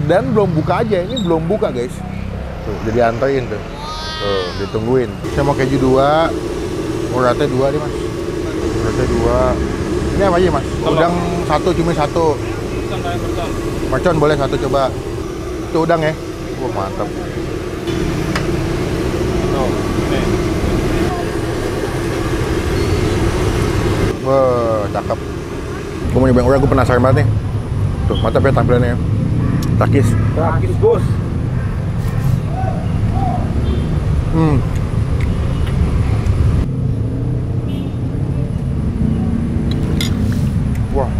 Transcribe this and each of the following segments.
Dan belum buka aja, ini belum buka guys. Tuh, jadi anterin tuh. Tuh, ditungguin. Saya mau keju 2, uratnya 2 nih mas. Uratnya 2. Ini apa aja mas? Udang 1, cumi 1. Mercon boleh 1 coba. Itu udang ya? Wah mantap. Wah, cakep. Gue mau nyobain urat, gue penasaran banget nih. Tuh, mantap ya tampilannya. Takis. Takis bos. Wah,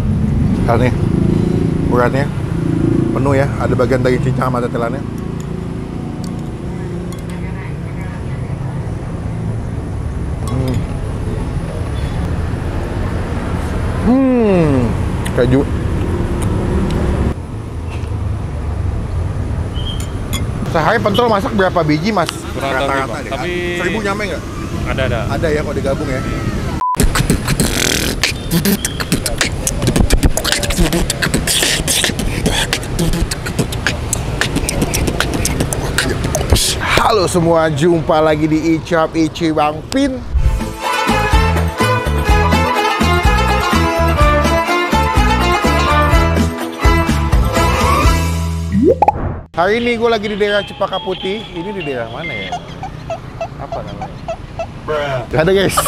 lihat nih uratnya penuh ya, ada bagian daging cincang sama tetelannya. Keju. Sehari pentol masak berapa biji mas? Rata-rata deh. Tapi 1000 nyampe nggak? Ada. Ada ya kalau digabung ya. Halo semua, jumpa lagi di Icap Ici Bang Pin. Hari ini gue lagi di daerah Cepaka Putih. Ini di daerah mana ya? Apa namanya? Gak ada guys.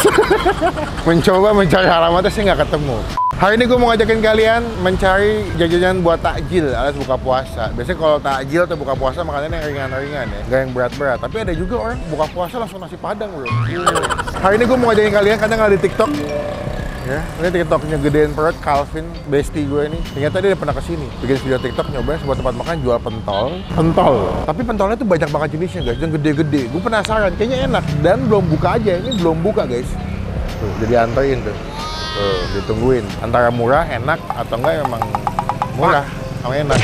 Mencoba mencari alamatnya sih nggak ketemu. Hari ini gue mau ngajakin kalian mencari jajanan buat takjil alias buka puasa. Biasanya kalau takjil atau buka puasa makanannya yang ringan-ringan ya, nggak yang berat-berat. Tapi ada juga orang buka puasa langsung nasi padang bro. Hari ini gue mau ngajakin kalian, kadang ada di TikTok. Ya, ini TikToknya gedein perut Calvin, bestie gue ini. Ternyata dia udah pernah kesini, bikin video TikTok nyobain sebuah tempat makan jual pentol. Tapi pentolnya tuh banyak banget jenisnya guys, dan gede-gede. Gue penasaran, kayaknya enak dan belum buka aja. Ini belum buka guys. Tuh, jadi anterin tuh. Tuh, ditungguin. Antara murah, enak atau enggak emang murah sama enak.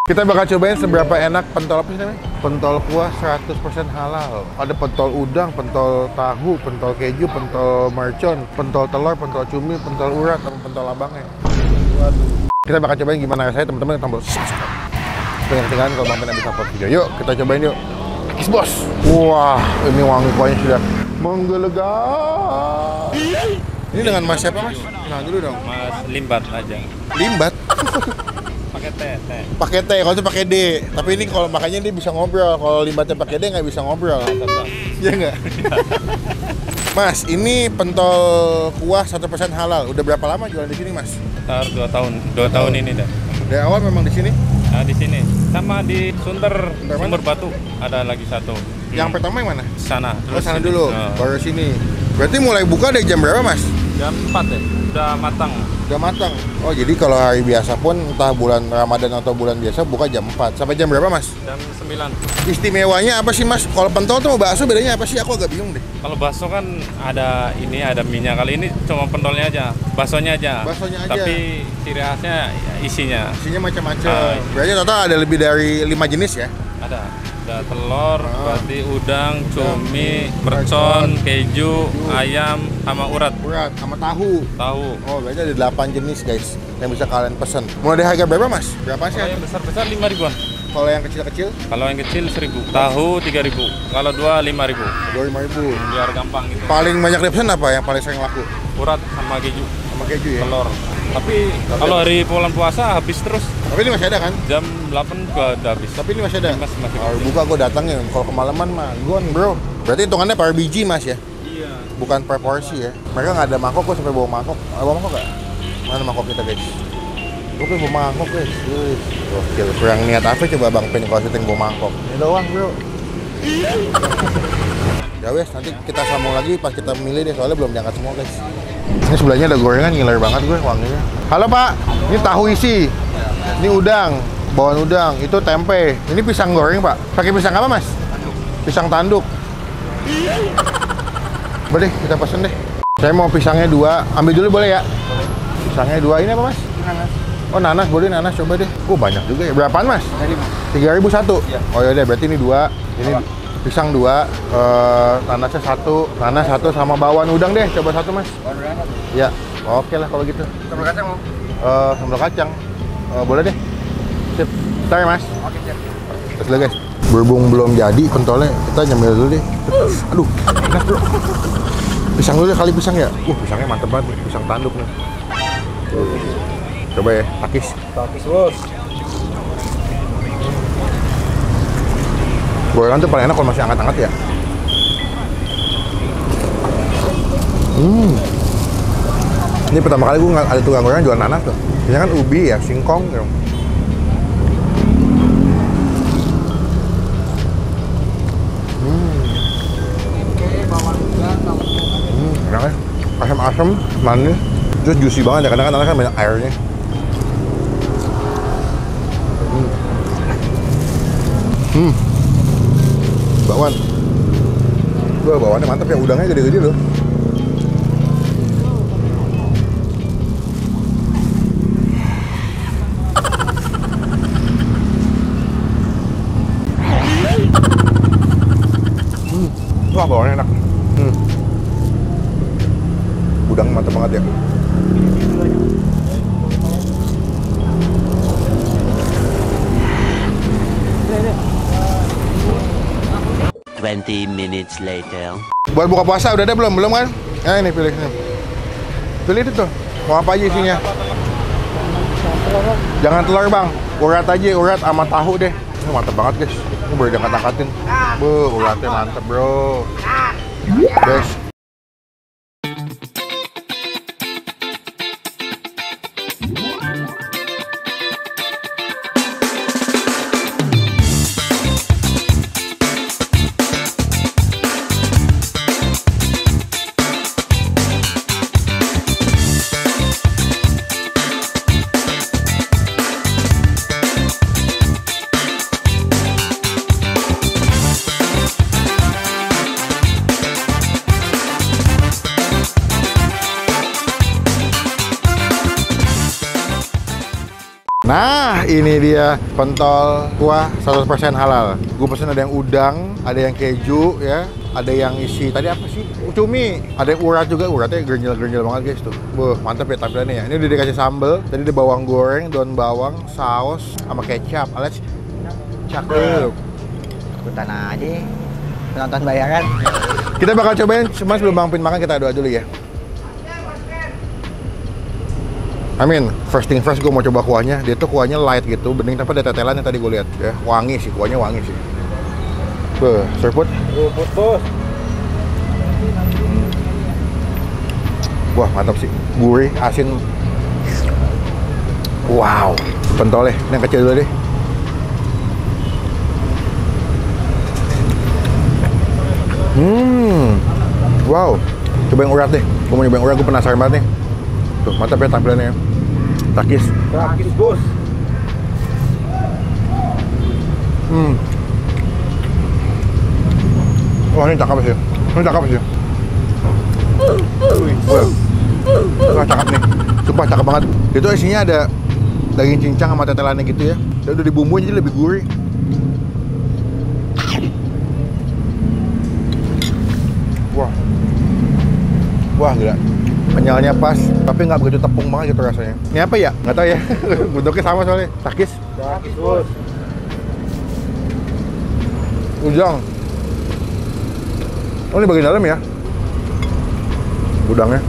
Kita bakal cobain seberapa enak pentol apa sih namanya? Pentol kuah 100% halal. Ada pentol udang, pentol tahu, pentol keju, pentol mercon, pentol telur, pentol cumi, pentol urat, sama pentol abangnya. Waduh. Kita bakal cobain gimana rasanya, teman-teman tombol subscribe. Tinggal kalau Bang Pin bisa upload video. Yuk, kita cobain yuk. Kis bos. Wah, ini wangi kuahnya sudah menggelegar. Ini dengan mas siapa mas? Nah dulu dong. Mas Limbat aja. Limbat? Pakai teh. Pakai T, kalau itu pakai D. Tapi ini kalau makanya dia bisa ngobrol. Kalau Limbatnya pakai D nggak bisa ngobrol. Iya nggak? Mas, ini pentol kuah 100% halal. Udah berapa lama jualan di sini mas? Sekitar 2 tahun. 2 tahun ini dah. Dari awal memang di sini? Nah, di sini. Sama di Sumber Batu ada lagi satu. Yang pertama yang mana? Sana. Oh, sana dulu, Oh. baru sini. Berarti mulai buka dari jam berapa mas? Jam 4 ya. Udah matang. Udah matang. Oh, jadi kalau hari biasa pun entah bulan Ramadan atau bulan biasa buka jam 4. Sampai jam berapa mas? Jam 9. Istimewanya apa sih mas? Kalau pentol tuh sama bakso bedanya apa sih? Aku agak bingung deh. Kalau bakso kan ada minyak. Kali ini cuma pentolnya aja, baksonya aja. Baksonya aja. Tapi ciri khasnya isinya. Isinya macam-macam. Berarti total ada lebih dari 5 jenis ya? Ada telur, berarti udang, cumi, mercon, keju, ayam, sama urat. Urat sama tahu. Oh, berarti ada 8 jenis guys yang bisa kalian pesen. Mulai dari harga berapa mas? Berapa sih? Kalau yang besar-besar 5 ribuan. Kalau yang kecil-kecil? Kalau yang kecil 1.000. Tahu 3.000. Kalau 2 5.000. 25.000. Biar gampang gitu. Paling banyak dipesan apa yang paling sering laku? Urat sama keju. Sama keju ya? Telur. Tapi kalau hari bulan puasa habis terus. Tapi ini masih ada kan? Jam 8 juga udah habis. Tapi ini masih ada? Masih. Kalau buka gue datang ya, kalau kemalaman mah gone bro. Berarti hitungannya per biji mas ya? Iya. Bukan per porsi ya? Mereka nggak ada mangkok, gue sampai bawa mangkok. Bawa mangkok nggak? Mana mangkok kita guys? Gue pengen bawa mangkok guys. Gokil, kurang niat apa coba Bang Pin kalau syuting bawa mangkok? Ini doang bro. Ya wes, nanti kita sambung lagi pas kita milih deh, soalnya belum diangkat semua guys. Ini sebelahnya ada gorengan, ngiler banget gue wanginya. Halo pak, ini tahu isi. Ini udang, bawang udang, itu tempe. Ini pisang goreng pak. Pakai pisang apa mas? Pisang tanduk. Boleh, kita pesen deh. Saya mau pisangnya 2, ambil dulu boleh ya? Pisangnya 2, ini apa mas? Nanas. Oh nanas, boleh nanas, coba deh. Banyak juga ya, berapaan mas? 3.000 satu? Iya. Oh yaudah, berarti ini 2. Ini pisang 2, nanasnya 1, nanas 1 sama bawang udang deh, coba 1 mas. Ya, oke lah kalau gitu. Sambal kacang mau? Sambal kacang, boleh deh. Sip. Bentar ya, Mas. Oke, siap. Terus dulu guys. Berhubung belum jadi pentolnya, kita nyemil dulu deh. Aduh, enak bro. Pisang dulu deh kali pisang ya. Pisangnya mantep banget nih, pisang tanduk nih. Coba ya, takis. Takis, Bos. Gorengan tuh paling enak kalau masih hangat-hangat ya. Ini pertama kali gue ada tukang gorengan jualan nanas tuh. Biasanya kan ubi ya, singkong gitu. Enak ya. Asam-asam, manis. Terus juicy banget ya, karena kan nanas kan banyak airnya. Bakwan. Wah, bakwannya mantap ya, udangnya gede-gede loh. Wah, bakwannya enak. Udang mantap banget ya. Minutes later. Buat buka puasa udah ada belum? Belum kan? Nah ini pilih sini. Pilih itu tuh. Mau apa aja isinya? Jangan telur bang. Urat aja, urat sama tahu deh. Ini mantep banget guys. Ini boleh diangkat-angkatin. Uratnya mantep bro. Guys. Nah, ini dia pentol kuah 100% halal. Gue pesen ada yang udang, ada yang keju ya, ada yang isi tadi apa sih? Cumi, ada yang urat juga, uratnya gernyel-gernyel banget guys tuh. Mantap ya tampilannya ya. Ini udah dikasih sambal, tadi ada bawang goreng, daun bawang, saus, sama kecap. Alias cakep. Ikutan aja. Penonton bayaran. Kita bakal cobain, cuma sebelum Bang Pin makan kita doa dulu ya. Amin, first thing first gue mau coba kuahnya. Dia tuh kuahnya light gitu, bening tanpa ada tetelan yang tadi gue lihat ya. Wangi sih, kuahnya wangi sih. Serput. Serput, Bos. Wah, mantap sih. Gurih, asin. Wow, pentolnya. Ini yang kecil dulu deh. Wow. Coba yang urat deh. Gue mau nyoba yang urat, gue penasaran banget nih. Tuh, mantap ya tampilannya. Takis. Takis, Bos. Wah, ini cakep sih. Ini cakep sih. Wah, cakep nih. Sumpah cakep banget. Itu isinya ada daging cincang sama tetelannya gitu ya. Dan udah dibumbuin jadi lebih gurih. Wah, gila. Kenyalnya pas, tapi nggak begitu tepung banget gitu rasanya. Ini apa ya? Nggak tahu ya. Bentuknya sama soalnya. Takis. Takis, Bos. Udang. Oh, ini bagian dalam ya? Udangnya.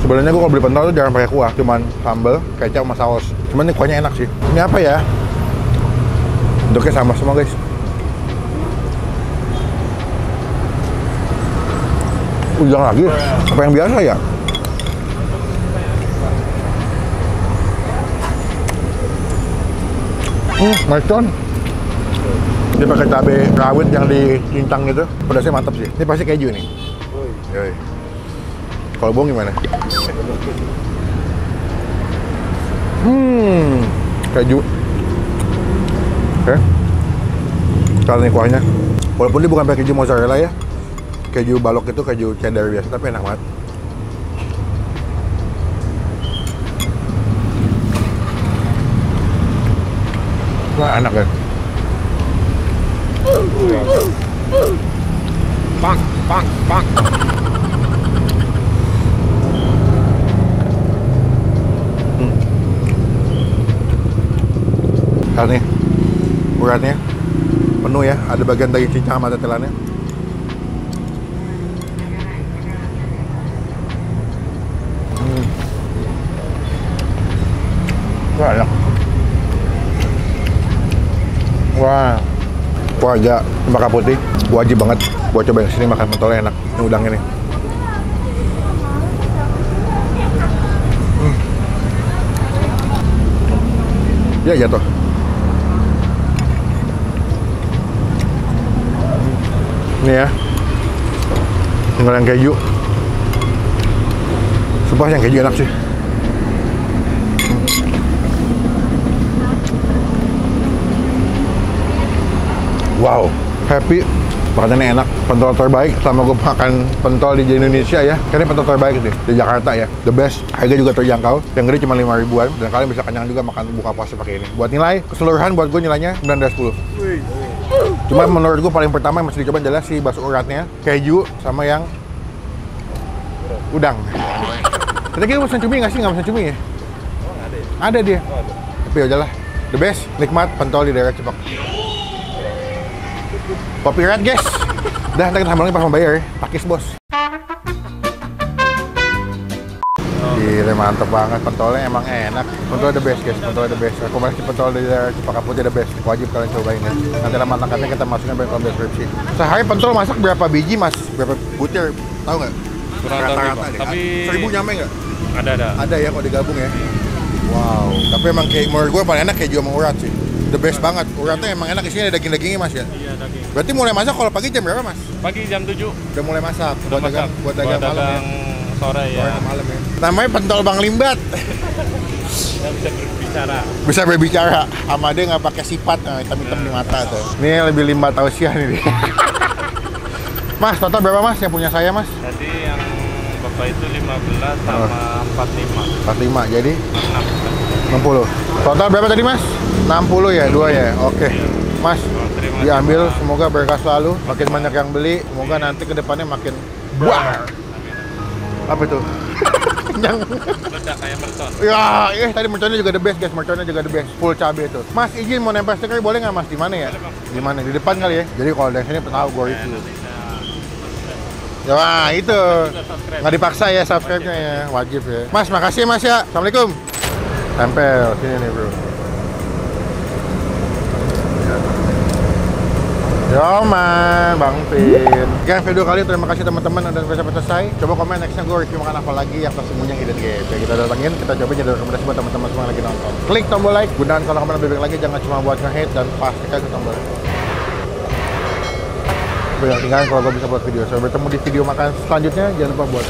Sebenarnya gue kalau beli pentol tuh jarang pakai kuah, cuman sambal, kecap sama saus. Cuman ini kuahnya enak sih. Ini apa ya? Bentuknya sama semua guys. Udang lagi? Apa yang biasa ya? Macon. Dia pakai cabai rawit yang dicincang gitu. Pedasnya mantap sih. Ini pasti keju nih. Yoi. Kalau bohong gimana? Keju. Oke. Kalau ini kuahnya, walaupun dia bukan pakai keju mozzarella ya, keju balok itu keju cheddar biasa, tapi enak banget. Wah, enak kan? Lihat nih, uratnya penuh ya, ada bagian daging cincang sama tetelannya. Wah, enak. Wah, keluarga Cempaka Putih wajib banget buat cobain sini makan pentolnya enak. Ini udangnya nih. Ya jatuh. Ini ya, tinggal yang keju. Sumpah yang keju enak sih. Wow, happy. Makanannya enak, pentol terbaik selama gue makan pentol di Indonesia ya. Karena pentol terbaik sih di Jakarta ya, the best. Harga juga terjangkau, yang gede cuma 5 ribuan. Dan kalian bisa kenyang juga makan buka puasa pakai ini. Buat nilai keseluruhan, buat gue nilainya 9/10. Cuma menurut gue paling pertama yang mesti dicoba adalah si bakso uratnya, keju, sama yang udang. Kita kira pesan cumi nggak sih? Nggak pesan cumi ya? Oh, ada ya? Ada dia. Oh, ada. Tapi ya udahlah, the best, nikmat pentol di daerah Cepaka. Copyright guys. Dah, ntar kita sambal lagi pas mau bayar ya. Pakis bos. Gila, mantep banget. Pentolnya emang enak. Pentol the best guys, pentol the best. Rekomendasi pentol di daerah Cempaka Putih the best. Wajib kalian cobain ya. Nanti nama makannya kita masukin di kolom deskripsi. Sehari pentol masak berapa biji mas? Berapa butir? Tahu nggak? Kurang tahu, Bang. deh. Tapi 1000 nyampe nggak? ada. Ada ya kalau digabung ya. Wow. Tapi emang kayak menurut gue paling enak keju sama urat sih. The best banget. Uratnya emang enak, isinya ada daging-dagingnya mas ya. Iya, daging. Berarti mulai masak kalau pagi jam berapa mas? Pagi jam 7. Udah mulai masak. Udah Buat dagang, masak. buat dagang malam ya. Sore ya. Sore ke malam ya. Namanya pentol Bang Limbat. Nggak bisa berbicara. Bisa berbicara. Sama dia nggak pakai sifat, hitam-hitam di mata tuh. Ini lebih Limbat tausiah nih dia. Mas, total berapa mas yang punya saya mas? Jadi yang Bapak itu 15 sama 45. 45, jadi 6. 60. Total berapa tadi mas? 60 ya, 2 ya? Oke. Mas, Terima kasih, diambil, Pak. semoga berkah selalu. Makin banyak yang beli, semoga nanti ke depannya makin buah. Apa itu? Kenyang. Meledak kayak mercon. Ya, tadi merconnya juga the best guys, merconnya juga the best, full cabai itu. Mas, izin mau nempel stiker boleh nggak mas? Di mana ya? Di mana? Di depan kali ya. Jadi kalau dari sini tahu gue review. Ya, wah, itu nggak dipaksa ya subscribe-nya ya, wajib ya. Mas, makasih ya mas ya. Assalamualaikum. Tempel sini nih bro. Yo man, Bang Pin. Sekian video kali, terima kasih teman-teman udah sampai selesai. Coba komen nextnya gue review makan apa lagi yang tersembunyi yang hidden game. Ya, kita datangin, kita coba jadi rekomendasi buat teman-teman semua yang lagi nonton. Klik tombol like, gunakan kalau kalian lebih baik lagi, jangan cuma buat nge-hate dan pastikan ke tombol yang tinggalin kalau gue bisa buat video. Sampai bertemu di video makan selanjutnya. Jangan lupa buat